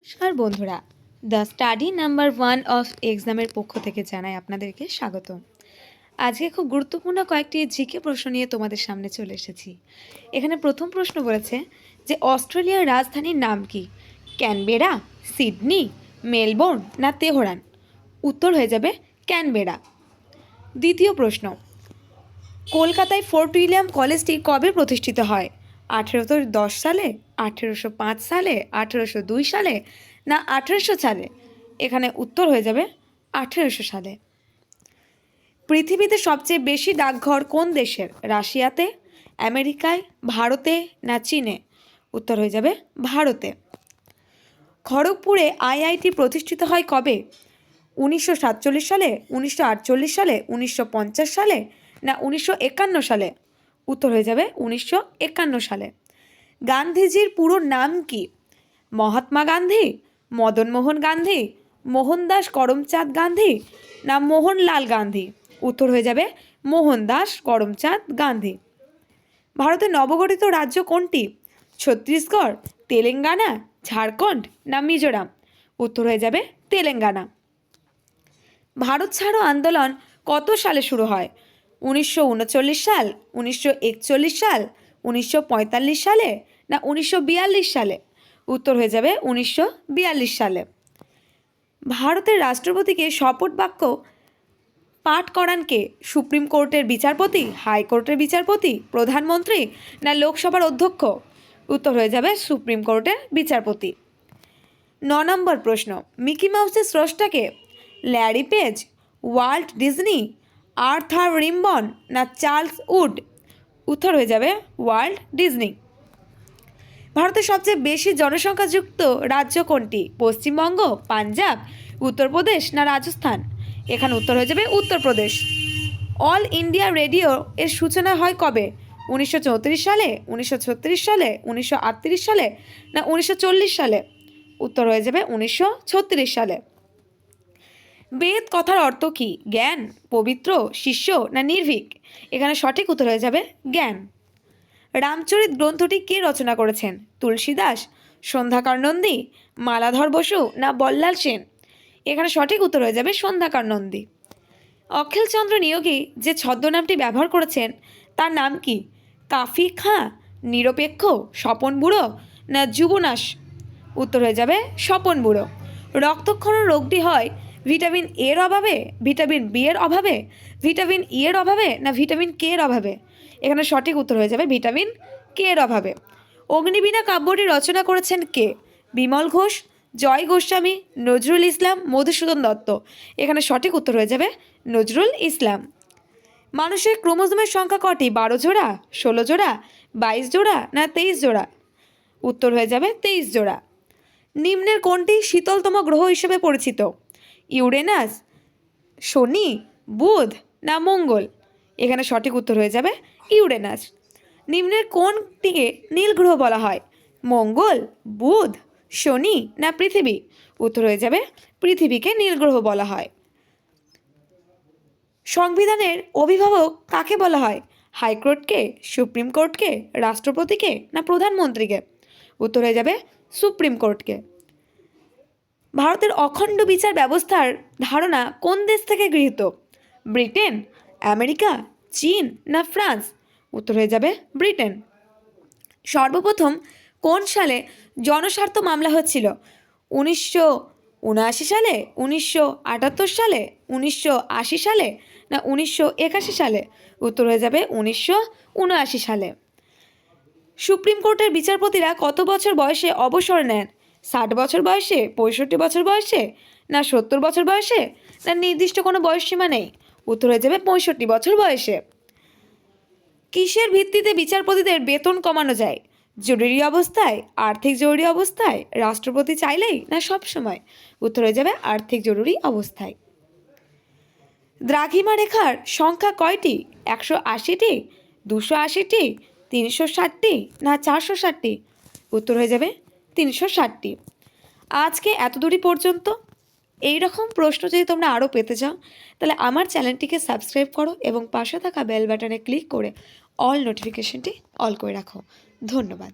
নমস্কার বন্ধুরা, the study number 1 of এক্সামের পক্ষ থেকে জানাই আপনাদেরকে স্বাগত। আজকে খুব গুরুত্বপূর্ণ কয়েকটি জিকে প্রশ্ন নিয়ে তোমাদের সামনে চলে এসেছি। এখানে প্রথম প্রশ্ন বলেছে যে অস্ট্রেলিয়ার রাজধানীর নাম কি? ক্যানবেরা, সিডনি, মেলবোর্ন না তেহরান? উত্তর হয়ে যাবে ক্যানবেরা। দ্বিতীয় প্রশ্ন, কলকাতায় ফোর্ট উইলিয়াম কলেজটি কবে প্রতিষ্ঠিত হয়? 1810 সালে, 1805 সালে, 1802 সালে না 1800 সালে? এখানে উত্তর হয়ে যাবে 1800 সালে। পৃথিবীতে সবচেয়ে বেশি ডাকঘর কোন দেশের? রাশিয়াতে, আমেরিকায়, ভারতে না চীনে? উত্তর হয়ে যাবে ভারতে। খড়গপুরে আইআইটি প্রতিষ্ঠিত হয় কবে? 1947 সালে, 1948 সালে, 1950 সালে না 1951 সালে? উত্তর হয়ে যাবে 1951 সালে। গান্ধীজির পুরো নাম কি? মহাত্মা গান্ধী, মদনমোহন গান্ধী, মোহনদাস করমচাঁদ গান্ধী না মোহনলাল গান্ধী? উত্তর হয়ে যাবে মোহনদাস করমচাঁদ গান্ধী। ভারতের নবগঠিত রাজ্য কোনটি? ছত্তিশগড়, তেলেঙ্গানা, ঝাড়খণ্ড না মিজোরাম? উত্তর হয়ে যাবে তেলেঙ্গানা। ভারত ছাড়ো আন্দোলন কত সালে শুরু হয়? 1939 সাল, 1941 সাল, 1945 সালে না 1942 সালে? উত্তর হয়ে যাবে 1942 সালে। ভারতের রাষ্ট্রপতিকে শপথ বাক্য পাঠ করান কে? সুপ্রিম কোর্টের বিচারপতি, হাইকোর্টের বিচারপতি, প্রধানমন্ত্রী না লোকসভার অধ্যক্ষ? উত্তর হয়ে যাবে সুপ্রিম কোর্টের বিচারপতি। 9 নম্বর প্রশ্ন, মিকি মাউসের স্রষ্টাকে? Larry Page, Walt Disney, Arthur রিম্বন না চার্লস উড? উত্তর হয়ে যাবে ওয়াল্ট ডিজনি। ভারতের সবচেয়ে বেশি জনসংখ্যাযুক্ত রাজ্য কোনটি? পশ্চিমবঙ্গ, পাঞ্জাব, উত্তরপ্রদেশ না রাজস্থান? এখানে উত্তর হয়ে যাবে উত্তরপ্রদেশ। অল ইন্ডিয়া রেডিও এর সূচনা হয় কবে? 1934 সালে, 1936 সালে, 1938 সালে না 1940 সালে? উত্তর হয়ে যাবে 1936 সালে। বেদ কথার অর্থ কি? জ্ঞান, পবিত্র, শিষ্য না নির্ভীক? এখানে সঠিক উত্তর হয়ে যাবে জ্ঞান। রামচরিত গ্রন্থটি কে রচনা করেছেন? তুলসীদাস, সন্ধ্যাকর নন্দী, মালাধর বসু না বল্লাল সেন? এখানে সঠিক উত্তর হয়ে যাবে সন্ধ্যাকর নন্দী। অখিলচন্দ্র নিয়োগী যে ছদ্মনামটি ব্যবহার করেছেন তার নাম কি? কাফি খাঁ, নিরপেক্ষ, স্বপন বুড়ো না যুবনাশ? উত্তর হয়ে যাবে স্বপন বুড়ো। রক্তক্ষরণ রোগটি হয় ভিটামিন এর অভাবে, ভিটামিন বি এর অভাবে, ভিটামিন ই এর অভাবে না ভিটামিন কে এর অভাবে? এখানে সঠিক উত্তর হয়ে যাবে ভিটামিন কে এর অভাবে। অগ্নিবীণা কাব্যটি রচনা করেছেন কে? বিমল ঘোষ, জয় গোস্বামী, নজরুল ইসলাম, মধুসূদন দত্ত? এখানে সঠিক উত্তর হয়ে যাবে নজরুল ইসলাম। মানুষের ক্রোমোজোমের সংখ্যা কটি? 12 জোড়া, 16 জোড়া, 22 জোড়া না 23 জোড়া? উত্তর হয়ে যাবে 23 জোড়া। নিম্নের কোনটি শীতলতম গ্রহ হিসেবে পরিচিত? ইউরেনাস, শনি, বুধ না মঙ্গল? এখানে সঠিক উত্তর হয়ে যাবে ইউরেনাস। নিম্নের কোনটিকে নীল গ্রহ বলা হয়? মঙ্গল, বুধ, শনি না পৃথিবী? উত্তর হয়ে যাবে পৃথিবীকে নীল গ্রহ বলা হয়। সংবিধানের অভিভাবক কাকে বলা হয়? হাইকোর্টকে, সুপ্রিম কোর্টকে, রাষ্ট্রপতিকে না প্রধানমন্ত্রীকে? উত্তর হয়ে যাবে সুপ্রিম কোর্টকে। ভারতের অখণ্ড বিচার ব্যবস্থার ধারণা কোন দেশ থেকে গৃহীত? ব্রিটেন, আমেরিকা, চীন না ফ্রান্স? উত্তর হয়ে যাবে ব্রিটেন। সর্বপ্রথম কোন সালে জনস্বার্থ মামলা হচ্ছিল? 1979 সালে, 1978 সালে, 1980 সালে না 1981 সালে? উত্তর হয়ে যাবে 1979 সালে। সুপ্রিম কোর্টের বিচারপতিরা কত বছর বয়সে অবসর নেন? 60 বছর বয়সে, 65 বছর বয়সে না 70 বছর বয়সে না নির্দিষ্ট কোনো বয়সসীমা নেই? উত্তর হয়ে যাবে 65 বছর বয়সে। কিসের ভিত্তিতে বিচারপতিদের বেতন কমানো যায়? জরুরি অবস্থায়, আর্থিক জরুরি অবস্থায়, রাষ্ট্রপতি চাইলেই না সব সময়? উত্তর হয়ে যাবে আর্থিক জরুরি অবস্থায়। দ্রাঘিমা রেখার সংখ্যা কয়টি? 180টি, 280টি, 360টি না 460টি? উত্তর হয়ে যাবে 360টি। আজকে এত দূরই পর্যন্ত। এই রকম প্রশ্ন যদি তোমরা আরও পেতে চাও তাহলে আমার চ্যানেলটিকে সাবস্ক্রাইব করো এবং পাশে থাকা বেল বাটনে ক্লিক করে অল নোটিফিকেশনটি অল করে রাখো। ধন্যবাদ।